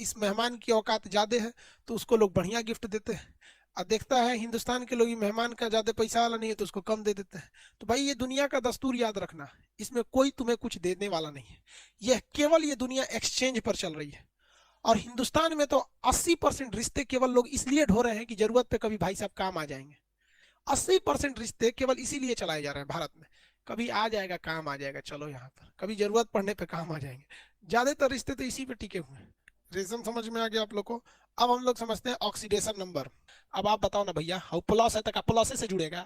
इस मेहमान की औकात ज्यादा है तो उसको लोग बढ़िया गिफ्ट देते हैं, और देखता है हिंदुस्तान के लोग ये मेहमान का ज्यादा पैसा वाला नहीं है तो उसको कम दे देते हैं। तो भाई ये दुनिया का दस्तूर याद रखना, इसमें कोई तुम्हें कुछ देने वाला नहीं है, यह केवल ये दुनिया एक्सचेंज पर चल रही है। और हिंदुस्तान में तो 80% रिश्ते केवल लोग इसलिए ढो रहे हैं कि जरूरत पे कभी भाई साहब काम आ जाएंगे। 80% रिश्ते केवल इसीलिए चलाए जा रहे हैं भारत में, कभी आ जाएगा काम आ जाएगा, चलो यहाँ पर कभी जरूरत पड़ने पे काम आ जाएंगे। ज्यादातर रिश्ते तो इसी पे टिके हुए हैं। रीजन समझ में आ गया आप लोग को? अब हम लोग समझते हैं ऑक्सीडेशन नंबर। अब आप बताओ ना भैया, हाउ प्लस है तक प्लस से जुड़ेगा?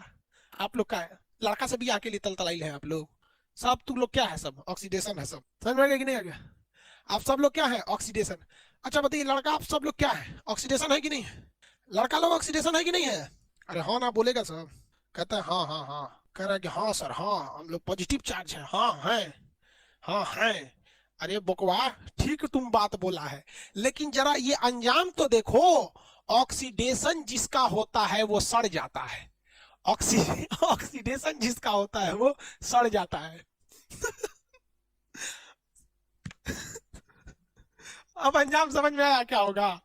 आप लोग का है लड़का से भी आके लिए तलाई है आप लोग सब, तुम लोग क्या है सब ऑक्सीडेशन है सब, समझ में आ गया कि नहीं आ गया? आप सब लोग क्या है ऑक्सीडेशन। अच्छा बताइए लड़का आप सब लोग क्या है ऑक्सीडेशन है कि नहीं है? लड़का लोग ऑक्सीडेशन है कि नहीं है? अरे हाँ ना बोलेगा सब, कहता है हाँ हाँ हाँ, कह रहा है कि हाँ सर हाँ हम लोग पॉजिटिव चार्ज है, हाँ है, हाँ है। अरे बकवा, ठीक तुम बात बोला है, लेकिन जरा ये अंजाम तो देखो। ऑक्सीडेशन जिसका होता है वो सड़ जाता है, ऑक्सी ऑक्सीडेशन जिसका होता है वो सड़ जाता है। अब अंजाम समझ में आया क्या होगा?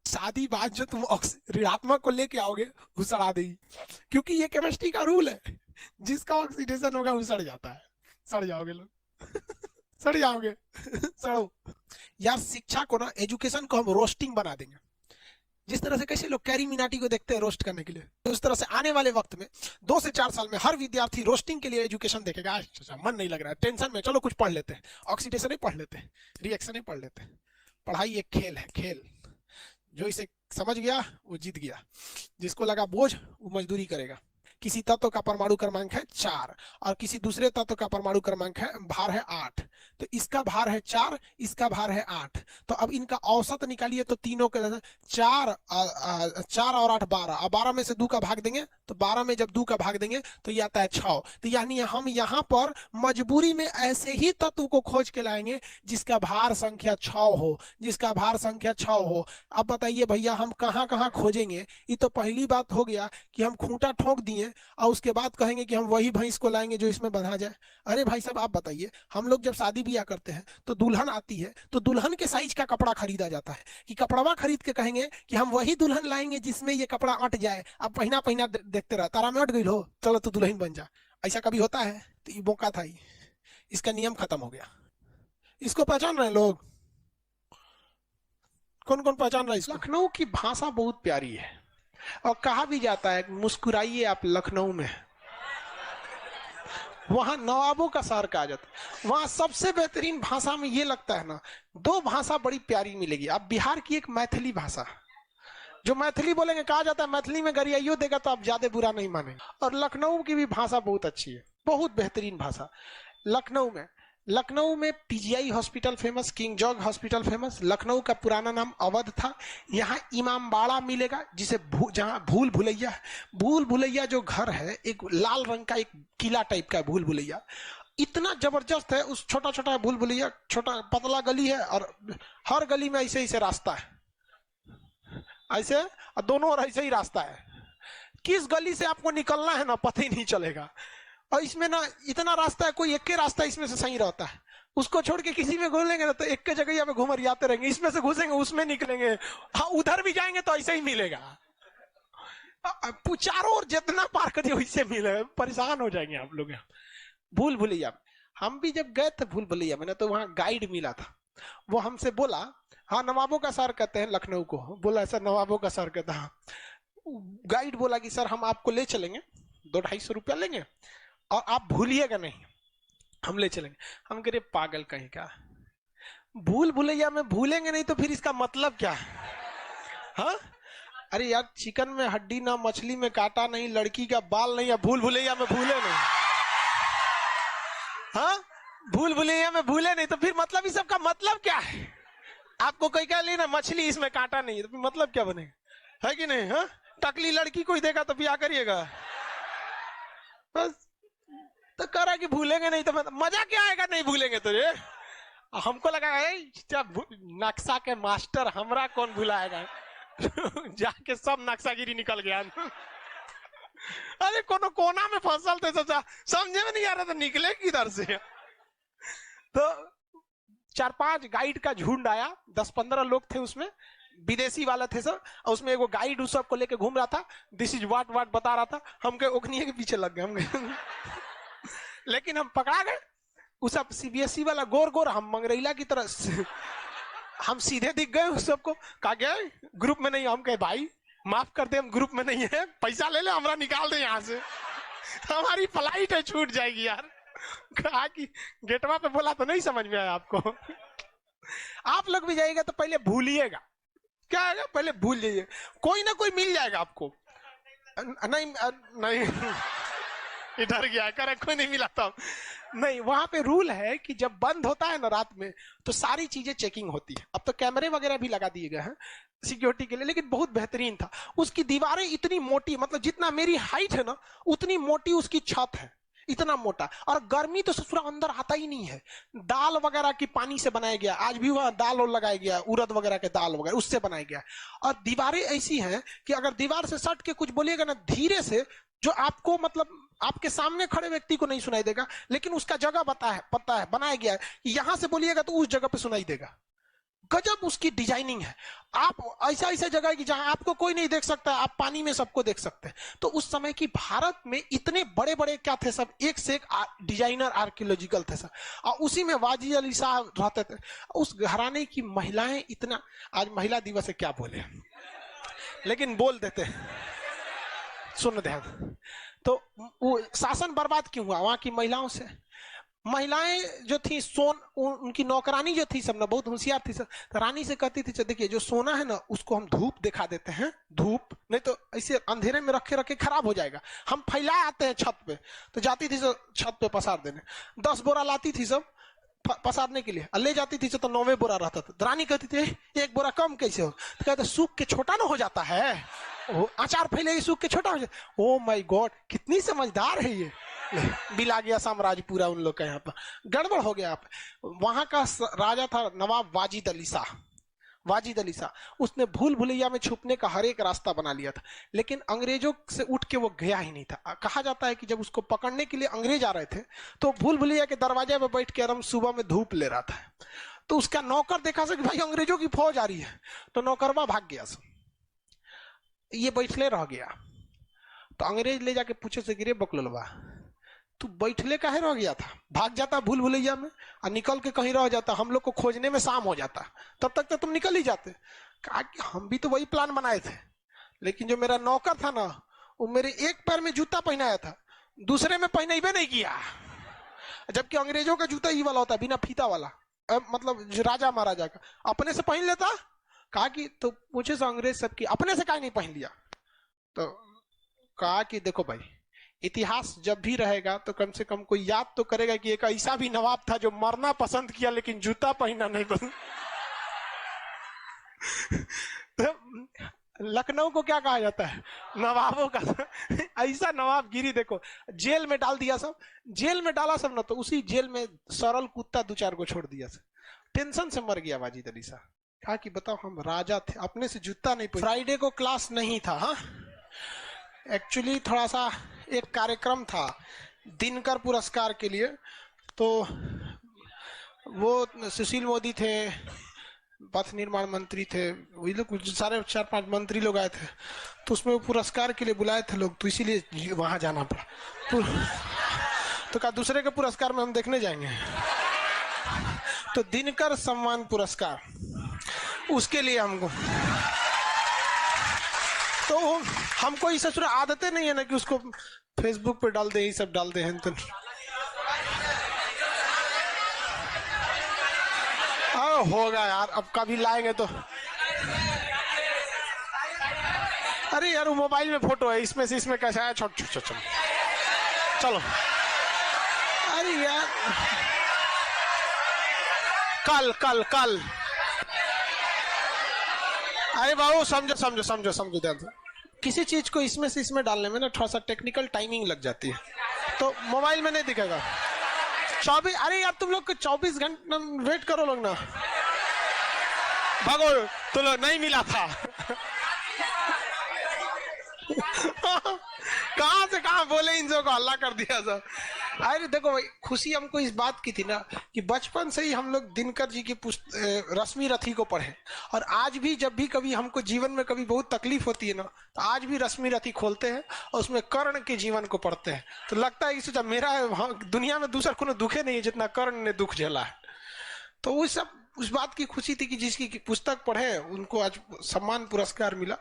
शादी बात जो तुम ऋणात्मक को लेके आओगे वो सड़ा देगी, क्योंकि ये केमिस्ट्री का रूल है, जिसका ऑक्सीडेशन होगा वो सड़ जाता है। सड़ जाओगे लोग, सड़ जाओगे। सड़ो यार। शिक्षा को ना, एजुकेशन को हम रोस्टिंग बना देंगे। जिस तरह से कैसे लोग कैरी मिनाटी को देखते हैं रोस्ट करने के लिए, तो उस तरह से आने वाले वक्त में 2 से 4 साल में हर विद्यार्थी रोस्टिंग के लिए एजुकेशन देखेगा। अच्छा मन नहीं लग रहा है, टेंशन में, चलो कुछ पढ़ लेते हैं, ऑक्सीडेशन ही पढ़ लेते हैं, रिएक्शन ही पढ़ लेते हैं। पढ़ाई एक खेल है, खेल। जो इसे समझ गया वो जीत गया, जिसको लगा बोझ वो मजदूरी करेगा। किसी तत्व का परमाणु क्रमांक है 4 और किसी दूसरे तत्व का परमाणु क्रमांक है भार है 8, तो इसका भार है 4, इसका भार है 8। तो अब इनका औसत निकालिए तो तीनों के 4 और 8 12, और 12 में से 2 का भाग देंगे तो 12 में जब 2 का भाग देंगे तो ये आता है 6। तो यानी हम यहाँ पर मजबूरी में ऐसे ही तत्व को खोज के लाएंगे जिसका भार संख्या 6 हो, जिसका भार संख्या 6 हो। अब बताइए भैया हम कहाँ कहाँ खोजेंगे? ये तो पहली बात हो गया कि हम खूंटा ठोक दिए और उसके बाद कहेंगे कि हम वही भैंस को लाएंगे जो इसमें बंधा जाए। अरे भाई साहब आप बताइए, हम लोग जब शादी ब्याह करते हैं तो दुल्हन आती है तो दुल्हन के साइज का कपड़ा खरीदा जाता है, कि कपड़वा खरीद के कहेंगे कि हम वही दुल्हन लाएंगे जिसमें ये कपड़ा अट जाए। अब पहिना पहिना देखते रह, तारा में अट गई हो, चलो तो दुल्हन बन जा। ऐसा कभी होता है? तो ये मौका था ही, इसका नियम खत्म हो गया। इसको पहचान रहे लोग? कौन कौन पहचान रहा है इसको? लखनऊ की भाषा बहुत प्यारी है, और कहा भी जाता है मुस्कुराइए आप लखनऊ में, वहां नवाबों का शहर कहा जाता है। वहां सबसे बेहतरीन भाषा में ये लगता है ना, 2 भाषा बड़ी प्यारी मिलेगी। अब बिहार की एक मैथिली भाषा, जो मैथिली बोलेंगे, कहा जाता है मैथिली में गरियाइयो देगा तो आप ज्यादा बुरा नहीं मानेंगे। और लखनऊ की भी भाषा बहुत अच्छी है, बहुत बेहतरीन भाषा। लखनऊ में PGI hospital famous, king George hospital famous. Lucknow का पुराना नाम अवध था। यहाँ इमामबाड़ा मिलेगा, जिसे जहाँ भूल भुलैया है। भूल भुलैया जो घर है, एक लाल रंग का एक किला टाइप का भूल भुलैया, इतना जबरदस्त है। उस छोटा छोटा भूल भुलैया, छोटा पतला गली है, और हर गली में ऐसे ऐसे रास्ता है, ऐसे, और दोनों ओर ऐसे ही रास्ता है। किस गली से आपको निकलना है ना पता ही नहीं चलेगा। और इसमें ना इतना रास्ता है, कोई एक के रास्ता इसमें से सही रहता है, उसको छोड़ के किसी में घुसेंगे ना तो एक के जगह यहाँ पे घुमरियाते रहेंगे, इसमें से घुसेंगे उसमें निकलेंगे, हाँ उधर भी जाएंगे तो ऐसे ही मिलेगा। चारों ओर जितना पार करिए वैसे मिलेगा, परेशान हो जाएंगे आप लोग। भूल भुलैया हम भी जब गए थे भूल भुलैया मैंने, तो वहां गाइड मिला था, वो हमसे बोला हाँ नवाबों का शहर कहते हैं लखनऊ को। बोला सर नवाबों का शहर कहता हाँ। गाइड बोला कि सर हम आपको ले चलेंगे, 200-250 रुपया लेंगे और आप भूलिएगा नहीं, हम ले चलेंगे। हम कह रहे पागल कहीं का, भूल भुलैया में भूलेंगे नहीं तो फिर इसका मतलब क्या है? हाँ अरे यार, चिकन में हड्डी ना, मछली में कांटा नहीं, लड़की का बाल नहीं, या भूल भुलैया में भूले नहीं। हाँ भूल भुलैया में भूले नहीं तो फिर मतलब इस सब का मतलब क्या है? आपको कोई कह ली ना मछली इसमें कांटा नहीं, तो फिर मतलब क्या बनेगा? है कि नहीं? हाँ टकली लड़की कोई देगा तो ब्याह करिएगा? बस तो कह रहा कि भूलेंगे नहीं तो मजा क्या आएगा नहीं भूलेंगे तो ये। हमको लगा नक्शा के मास्टर हमरा कौन भुलाएगा। जाके सब नक्शागिरी निकल गया। अरे कोनो कोना में फसल थे, समझे में नहीं आ रहा था निकले किधर से। तो 4-5 गाइड का झुंड आया, 10-15 लोग थे उसमें, विदेशी वाला थे सर। और उसमें एगो गाइड उस सबको लेके घूम रहा था, दिस इज वाट वाट बता रहा था। हम के ओखनिये के पीछे लग गए हम लेकिन हम पकड़ा गए। उस सब सीबीएसई वाला गोर गोर, हम मंगरैला की तरह हम सीधे दिख गए उस सबको। कहा गया ग्रुप में नहीं। हम कहे भाई माफ कर दे, हम ग्रुप में नहीं है, पैसा ले ले, हमरा निकाल दे यहाँ से, हमारी फ्लाइट है, छूट जाएगी यार। कहा कि गेटवा पे बोला तो नहीं समझ में आया आपको। आप लोग भी जाइएगा तो पहले भूलिएगा, क्या है, पहले भूल जाइए, कोई ना कोई मिल जाएगा आपको। नहीं नहीं इधर गया करे, कोई नहीं मिला था। नहीं, वहां पे रूल है कि जब बंद होता है ना रात में, तो सारी चीजें चेकिंग होती है। अब तो कैमरे वगैरह भी लगा दिए गए हैं सिक्योरिटी के लिए, लेकिन बहुत बेहतरीन था। उसकी दीवारें इतनी मोटी, मतलब जितना मेरी हाइट है ना उतनी मोटी उसकी छत है, इतना मोटा। और गर्मी तो ससुरा अंदर आता ही नहीं है। दाल वगैरह की पानी से बनाया गया, आज भी वहां दाल और लगाया गया, उड़द वगैरह के दाल वगैरह उससे बनाया गया। और दीवारें ऐसी हैं कि अगर दीवार से सट के कुछ बोलिएगा ना धीरे से, जो आपको मतलब आपके सामने खड़े व्यक्ति को नहीं सुनाई देगा, लेकिन उसका जगह पता है बनाया गया है, यहां से बोलिएगा तो उस जगह पे सुनाई देगा। गजब उसकी डिजाइनिंग है। आप ऐसा ऐसा जगह है कि जहां आपको कोई नहीं देख सकता, आप पानी में सबको देख सकते हैं। तो उस समय की भारत में इतने बड़े बड़े क्या थे सब, एक से एक डिजाइनर आर्कियोलॉजिकल थे सब। और उसी में वाजी अली साहब रहते थे। उस घराने की महिलाएं इतना, आज महिला दिवस है क्या बोले, लेकिन बोल देते, सुन ध्यान। तो वो शासन बर्बाद क्यों हुआ वहां की महिलाओं से? महिलाएं जो थी उनकी नौकरानी जो थी सब ना बहुत होशियार थी सब। तो रानी से कहती थी देखिए जो सोना है ना उसको हम धूप दिखा देते हैं, धूप नहीं तो ऐसे अंधेरे में रखे रखे खराब हो जाएगा, हम फैला आते हैं छत पे। तो जाती थी सब छत पे पसार देने, 10 बोरा लाती थी सब पसारने के लिए, ले जाती थी तो 9वें बोरा रहता था। रानी कहती थी एक बोरा कम कैसे हो? तो कहते सूख के छोटा ना हो जाता है, अचार फैलेगी सूख के छोटा हो जाए। ओ माय गॉड, कितनी समझदार है ये। बिला गया साम्राज्य पूरा उन लोग का, यहाँ पर गड़बड़ हो गया। वहां का राजा था नवाब वाजिद अली शाह। वाजिद अली शाह उसने भूल भुलैया में छुपने का हर एक रास्ता बना लिया था, लेकिन अंग्रेजों से उठ के वो गया ही नहीं था। कहा जाता है कि जब उसको पकड़ने के लिए अंग्रेज आ रहे थे तो भूल भुलैया के दरवाजे पे बैठ के आराम सुबह में धूप ले रहा था। तो उसका नौकर देखा कि भाई अंग्रेजों की फौज आ रही है, तो नौकरवा भाग गया, ये बैठले रह गया। तो अंग्रेज ले जाके पूछे से गिरे बकलवा तू बैठले काहे रह गया था? भाग जाता भूल भुलैया में और निकल के कहीं रह जाता, हम लोग को खोजने में शाम हो जाता, तब तक तो तुम निकल ही जाते। कहा कि हम भी तो वही प्लान बनाए थे, लेकिन जो मेरा नौकर था ना वो मेरे एक पैर में जूता पहनाया था, दूसरे में पहनाइबे नहीं किया। जबकि अंग्रेजों का जूता ही वाला होता है, बिना फीता वाला, मतलब राजा महाराजा का, अपने से पहन लेता। कहा कि तो पूछे से अंग्रेज सबकी अपने से काहे नहीं पहन लिया? तो कहा कि देखो भाई, इतिहास जब भी रहेगा तो कम से कम कोई याद तो करेगा कि एक ऐसा भी नवाब था जो मरना पसंद किया लेकिन जूता पहनना नहीं पसंद। तो लखनऊ को क्या कहा जाता है? नवाबों का ऐसा नवाबगिरी देखो, जेल में डाल दिया सब, जेल में डाला सब ना, तो उसी जेल में सरल कुत्ता 2-4 को छोड़ दिया सब। टेंशन से मर गया वाजिद अली शाह। कहा कि बताओ हम राजा थे, अपने से जूता नहीं पहना। फ्राइडे को क्लास नहीं था, हाँ एक्चुअली थोड़ा सा एक कार्यक्रम था दिनकर पुरस्कार के लिए, तो वो सुशील मोदी थे, पथ निर्माण मंत्री थे, वही लोग कुछ सारे 4-5 मंत्री लोग आए थे। तो उसमें वो पुरस्कार के लिए बुलाए थे लोग, तो इसीलिए वहां जाना पड़ा। तो कहा दूसरे के पुरस्कार में हम देखने जाएंगे, तो दिनकर सम्मान पुरस्कार उसके लिए हमको, तो हमको ये ससुर आदतें नहीं है ना कि उसको फेसबुक पे डाल दे, ये सब डाल दे हैं। तो होगा यार, अब कभी लाएंगे तो। अरे यार वो मोबाइल में फोटो है, इसमें से इसमें कैसा है, छोट छोट छोट चलो। अरे यार कल कल कल अरे बाबू समझो समझो समझो समझो ध्यान से, किसी चीज को इसमें से इसमें डालने में ना थोड़ा सा टेक्निकल टाइमिंग लग जाती है, तो मोबाइल में नहीं दिखेगा। 24, अरे यार तुम लोग को 24 घंटे वेट करो लोग ना, भागो तो लोग नहीं मिला था। कहां से कहां बोले इन सब को हल्ला कर दिया सब। अरे देखो भाई, खुशी हमको इस बात की थी ना कि बचपन से ही हम लोग दिनकर जी की रश्मि रथी को पढ़े, और आज भी जब भी कभी हमको जीवन में कभी बहुत तकलीफ होती है ना, तो आज भी रश्मि रथी खोलते हैं और उसमें कर्ण के जीवन को पढ़ते हैं, तो लगता है कि सोचा मेरा दुनिया में दूसरा कोनो दुखे नहीं है जितना कर्ण ने दुख झेला है। तो वो सब उस बात की खुशी थी कि जिसकी पुस्तक पढ़े उनको आज सम्मान पुरस्कार मिला।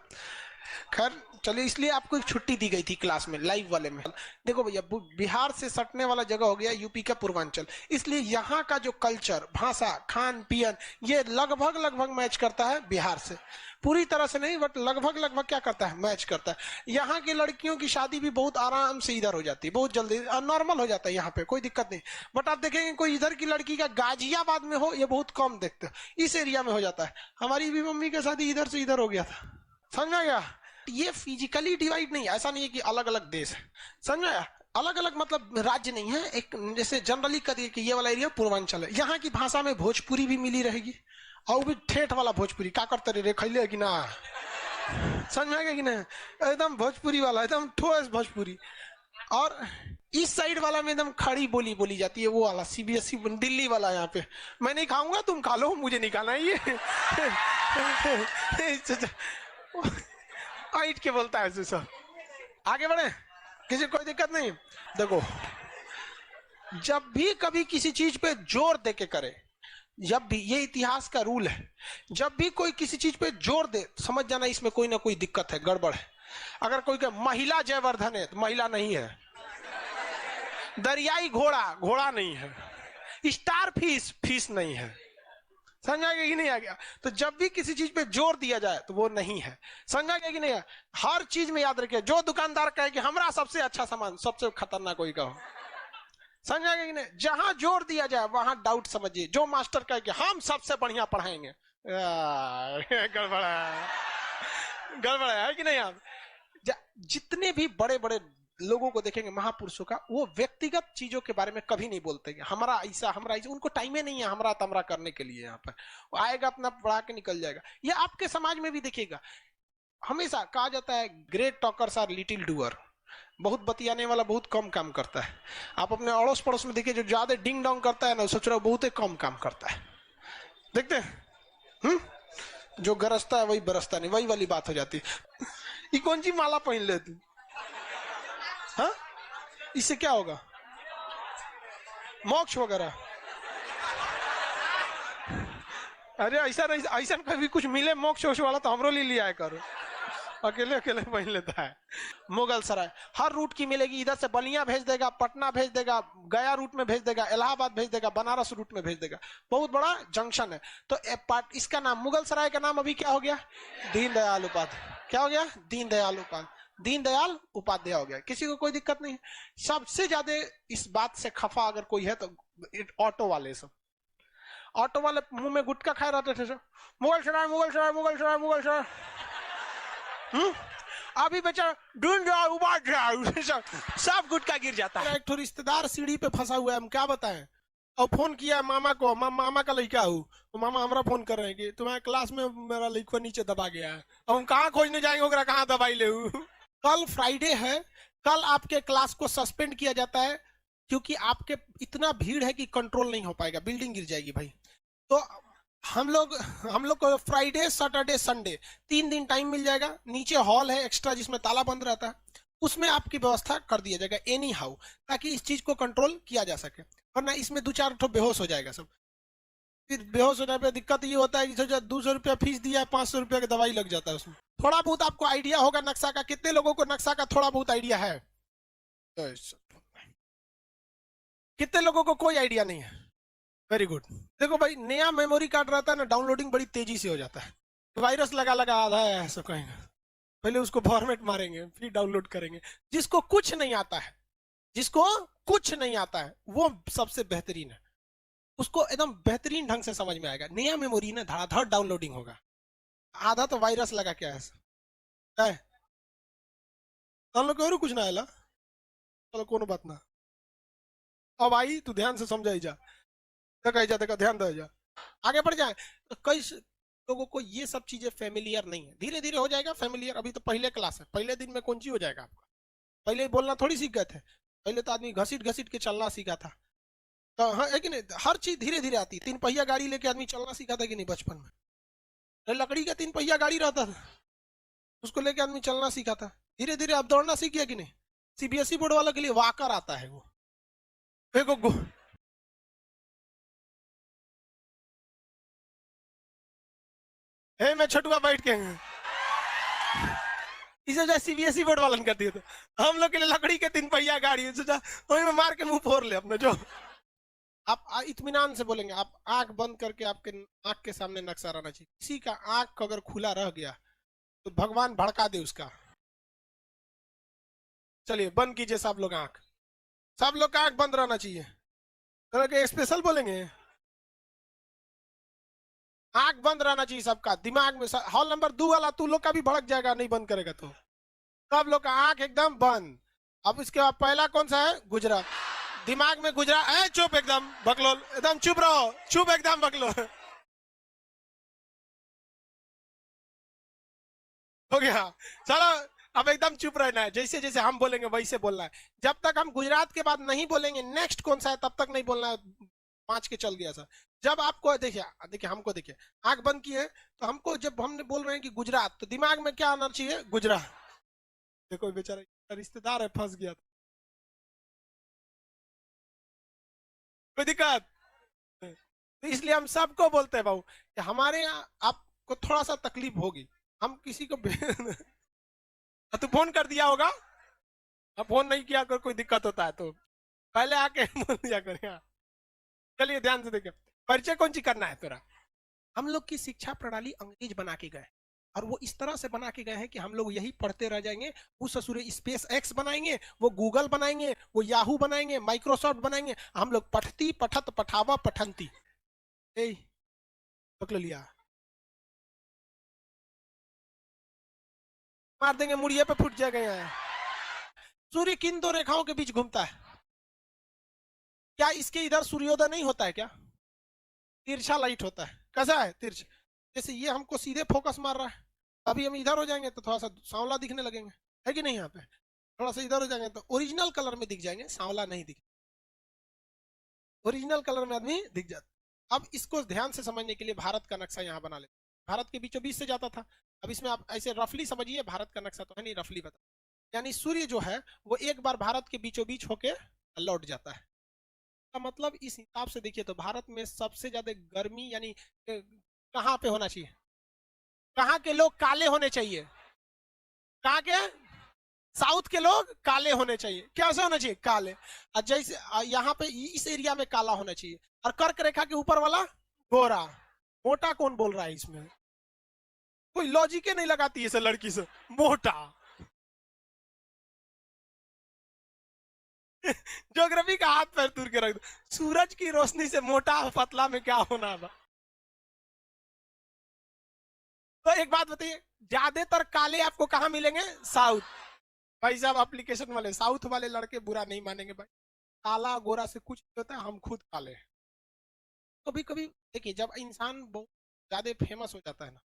खैर चलिए, इसलिए आपको एक छुट्टी दी गई थी क्लास में, लाइव वाले में। देखो भैया, बिहार से सटने वाला जगह हो गया यूपी का पूर्वांचल, इसलिए यहाँ का जो कल्चर, भाषा, खान पीन, ये लगभग लगभग मैच करता है बिहार से। पूरी तरह से नहीं, बट लगभग लगभग क्या करता है, मैच करता है। यहाँ की लड़कियों की शादी भी बहुत आराम से इधर हो जाती है, बहुत जल्दी नॉर्मल हो जाता है, यहाँ पे कोई दिक्कत नहीं। बट आप देखेंगे कोई इधर की लड़की का गाजियाबाद में हो, ये बहुत कम देखते हैं, इस एरिया में हो जाता है। हमारी भी मम्मी की शादी इधर से इधर हो गया था, समझ में गया। ये फिजिकली डिवाइड नहीं, ऐसा नहीं है कि अलग अलग देश है, समझ में आया। अलग अलग मतलब राज्य नहीं है, एक जैसे जनरली करिए कि ये वाला एरिया पूर्वांचल है, यहाँ की भाषा में भोजपुरी भी मिली रहेगी, और भी ठेठ वाला भोजपुरी, क्या करते रे खैले कि ना, समझ में आ गया कि ना, एकदम भोजपुरी वाला, एकदम ठोस भोजपुरी। और इस साइड वाला में एकदम खड़ी बोली बोली जाती है, वो वाला सीबीएसई दिल्ली वाला। यहाँ पे मैं नहीं खाऊंगा, तुम खा लो, मुझे नहीं खाना है ये। आइट के बोलता है सब। आगे बढ़े, किसी कोई दिक्कत नहीं। देखो, जब भी कभी किसी चीज पे जोर दे के करे, जब भी, ये इतिहास का रूल है, जब भी कोई किसी चीज पे जोर दे, समझ जाना इसमें कोई ना कोई दिक्कत है, गड़बड़ है। अगर कोई कहे महिला जयवर्धन है, तो महिला नहीं है। दरियाई घोड़ा, घोड़ा नहीं है। स्टार फिश, फिश नहीं है। समझ आ गया कि नहीं आ गया। तो जब भी किसी चीज पे जोर दिया जाए तो वो नहीं है, समझ आ गया कि नहीं है। हर चीज में याद रखिए, जो दुकानदार कहे कि हमारा सबसे अच्छा सामान, सबसे खतरनाक कोई कहो, समझ आ गया कि नहीं। जहां जोर दिया जाए वहां डाउट समझिए। जो मास्टर कहे कि हम सबसे बढ़िया पढ़ाएंगे, गड़बड़ा गड़बड़ा है कि नहीं। आप जितने भी बड़े बड़े लोगों को देखेंगे, महापुरुषों का, वो व्यक्तिगत चीजों के बारे में कभी नहीं बोलते कि हमारा ऐसा, हमारा ऐसा। उनको टाइम ही नहीं है हमरा तमरा करने के लिए। यहाँ पर वो आएगा, अपना पढ़ा के निकल जाएगा। ये आपके समाज में भी देखिएगा, हमेशा कहा जाता है great talkers are little doer. बहुत बतियाने वाला बहुत कम काम करता है। आप अपने अड़ोस पड़ोस में देखिए, जो ज्यादा डिंग डोंग करता है ना, सोच रहा बहुत ही कम काम करता है। देखते हैं, जो गरजता है वही बरसता नहीं, वही वाली बात हो जाती है। ये कौन सी माला पहन ले तू, हाँ, इससे क्या होगा, मोक्ष वगैरह। अरे ऐसा नहीं, ऐसा कभी कुछ मिले मोक्ष वाला तो हमरो ले लिया है करो। अकेले अकेले पहन लेता है। मुगल सराय हर रूट की मिलेगी, इधर से बलिया भेज देगा, पटना भेज देगा, गया रूट में भेज देगा, इलाहाबाद भेज देगा, बनारस रूट में भेज देगा। बहुत बड़ा जंक्शन है। तो इसका नाम, मुगल सराय का नाम अभी क्या हो गया, दीनदयाल उपाध्याय। क्या हो गया, दीनदयाल उपाध्याय, दीनदयाल उपाध्याय हो गया। किसी को कोई दिक्कत नहीं। सबसे ज्यादा इस बात से खफा अगर कोई है तो ऑटो वाले। सब ऑटो वाले मुंह में गुटखा खाए रहते थे, मुगल सराय मुगल सराय मुगल सराय मुगल सराय। अभी बच्चा ढूंढ जाओ, उबाड़ जाओ, सब गुटखा गिर जाता है। एक रिश्तेदार सीढ़ी पे फंसा हुआ है, हम क्या बताएं। और फोन किया मामा को, मामा का लड़का हूँ, तो मामा हमारा फोन कर रहे हैं कि तुम्हारे क्लास में मेरा लड़का नीचे दबा गया है। अब हम कहाँ खोजने जाएंगे, कहाँ दबाई ले। कल फ्राइडे है, कल आपके क्लास को सस्पेंड किया जाता है, क्योंकि आपके इतना भीड़ है कि कंट्रोल नहीं हो पाएगा, बिल्डिंग गिर जाएगी भाई। तो हम लोग को फ्राइडे सैटरडे संडे 3 दिन टाइम मिल जाएगा। नीचे हॉल है एक्स्ट्रा जिसमें ताला बंद रहता है, उसमें आपकी व्यवस्था कर दिया जाएगा एनी हाउ, ताकि इस चीज को कंट्रोल किया जा सके। वरना इसमें 2-4 ठो बेहोश हो जाएगा सब। फिर बेहोश होने पे दिक्कत ये होता है कि 200 रुपया फीस दिया है, 500 रुपया की दवाई लग जाता है उसमें। थोड़ा बहुत आपको आइडिया होगा नक्शा का। कितने लोगों को नक्शा का थोड़ा बहुत आइडिया है? कितने लोगों को कोई आइडिया नहीं है? Very good. देखो भाई, नया मेमोरी कार्ड रहता है ना, डाउनलोडिंग बड़ी तेजी से हो जाता है। वायरस लगा लगा आधा है ऐसा कहेंगे, पहले उसको फॉर्मेट मारेंगे फिर डाउनलोड करेंगे। जिसको कुछ नहीं आता है, जिसको कुछ नहीं आता है वो सबसे बेहतरीन है, उसको एकदम बेहतरीन ढंग से समझ में आएगा। नया मेमोरी ना धड़ाधड़ डाउनलोडिंग होगा, आधा तो वायरस लगा क्या है। डाउनलोड करो, कुछ ना आएला, चलो कोनो बात ना। अब आई तू ध्यान से समझाई जा, देखा ध्यान दे जा, आगे बढ़ जाए। तो कई लोगों को ये सब चीजें फेमिलियर नहीं है, धीरे धीरे हो जाएगा फेमिलियर। अभी तो पहले क्लास है, पहले दिन में कौन सी हो जाएगा आपका, पहले बोलना थोड़ी सीख गए थे। पहले तो आदमी घसीट घसीट के चलना सीखा था। तो हाँ है कि नहीं, हर चीज धीरे धीरे आती। 3 पहिया गाड़ी लेके आदमी चलना सीखा था कि नहीं बचपन में? तो लकड़ी का 3 पहिया गाड़ी रहता था, उसको लेके आदमी चलना सीखा था। धीरे धीरे आप दौड़ना सीख गया कि नहीं? सीबीएसई बोर्ड वालों के लिए वाकर आता है वो, देखो हे मैं छोटुआ बैठ के इसे जो सीबीएसई बोर्ड वालन कर दिए थे, हम लोग के लिए लकड़ी के 3 पहिया गाड़ी सोचा वही में मार के मुंह फोड़ ले अपने। जो आप इत्मीनान से बोलेंगे, आप आंख बंद करके आपके आंख के सामने नक्शा रहना चाहिए। किसी का आंख अगर खुला रह गया तो भगवान भड़का दे उसका। चलिए बंद कीजिए सब लोग आंख, सब लोग का आंख बंद रहना चाहिए। तो स्पेशल बोलेंगे, आंख बंद रहना चाहिए सबका, दिमाग में हॉल नंबर 2 वाला तू लोग का भी भड़क जाएगा नहीं बंद करेगा तो। सब लोग का आंख एकदम बंद। अब इसके बाद पहला कौन सा है? गुजरात। दिमाग में गुजरात, ए चुप एकदम बकलोल, एकदम चुप रहो, चुप एकदम बकलोल। हो गया, चलो अब एकदम चुप रहना है, जैसे जैसे हम बोलेंगे वैसे बोलना है। जब तक हम गुजरात के बाद नहीं बोलेंगे नेक्स्ट कौन सा है तब तक नहीं बोलना है। 5 के चल गया सर। जब आपको देखिए देखिए हमको देखिए, आंख बंद की है तो हमको जब हमने बोल रहे हैं कि गुजरात, तो दिमाग में क्या आना चाहिए? गुजरात। देखो बेचारा रिश्तेदार है, फंस गया, कोई दिक्कत? तो इसलिए हम सबको बोलते हैं भाऊ कि हमारे यहाँ आपको थोड़ा सा तकलीफ होगी, हम किसी को तू फोन कर दिया होगा, अब फोन नहीं किया अगर कोई दिक्कत होता है तो पहले आके बोल दिया कर यहाँ। चलिए ध्यान से देखिए, परिचय कौन सी करना है तेरा। हम लोग की शिक्षा प्रणाली अंग्रेज बना के गए, और वो इस तरह से बना के गए हैं कि हम लोग यही पढ़ते रह जाएंगे। वो ससुरे स्पेस एक्स बनाएंगे, वो गूगल बनाएंगे, वो याहू बनाएंगे, माइक्रोसॉफ्ट बनाएंगे। हम लोग पठती पठत पठावा पठंती, ए पकड़ लिया, मार देंगे मुड़िए पे फूट जाएगा यहाँ। सूर्य किन 2 रेखाओं के बीच घूमता है? क्या इसके इधर सूर्योदय नहीं होता है क्या? तिरछा लाइट होता है। कैसा है? तिरछा। जैसे ये हमको सीधे फोकस मार रहा है, अभी हम इधर हो जाएंगे तो थोड़ा सा सांवला दिखने लगेंगे, है कि नहीं? यहाँ पे थोड़ा सा इधर हो जाएंगे तो ओरिजिनल कलर में दिख जाएंगे, सांवला नहीं दिख, ओरिजिनल कलर में आदमी दिख जाता। अब इसको ध्यान से समझने के लिए भारत का नक्शा यहाँ बना लेते। भारत के बीचों बीच से जाता था, अब इसमें आप ऐसे रफली समझिए, भारत का नक्शा तो है नहीं, रफली बता, यानी सूर्य जो है वो एक बार भारत के बीचों बीच होके लौट जाता है। का मतलब इस हिसाब से देखिए तो भारत में सबसे ज्यादा गर्मी यानी कहाँ पे होना चाहिए? कहाँ के लोग काले होने चाहिए? कहाँ के? साउथ के लोग काले होने चाहिए। कैसे होना चाहिए? काले। और जैसे यहाँ पे इस एरिया में काला होना चाहिए, और कर्क रेखा के ऊपर वाला गोरा। मोटा कौन बोल रहा है इसमें? कोई लॉजिक नहीं लगाती है इसे लड़की से, मोटा। ज्योग्राफी का हाथ पैर तूर के रख दो, सूरज की रोशनी से मोटा पतला में क्या होना था? तो एक बात बताइए, ज्यादातर काले आपको कहाँ मिलेंगे? साउथ। भाई साहब एप्लीकेशन वाले साउथ वाले लड़के बुरा नहीं मानेंगे भाई, काला गोरा से कुछ नहीं होता, हम खुद काले हैं। कभी कभी देखिए जब इंसान बहुत ज्यादा फेमस हो जाता है ना,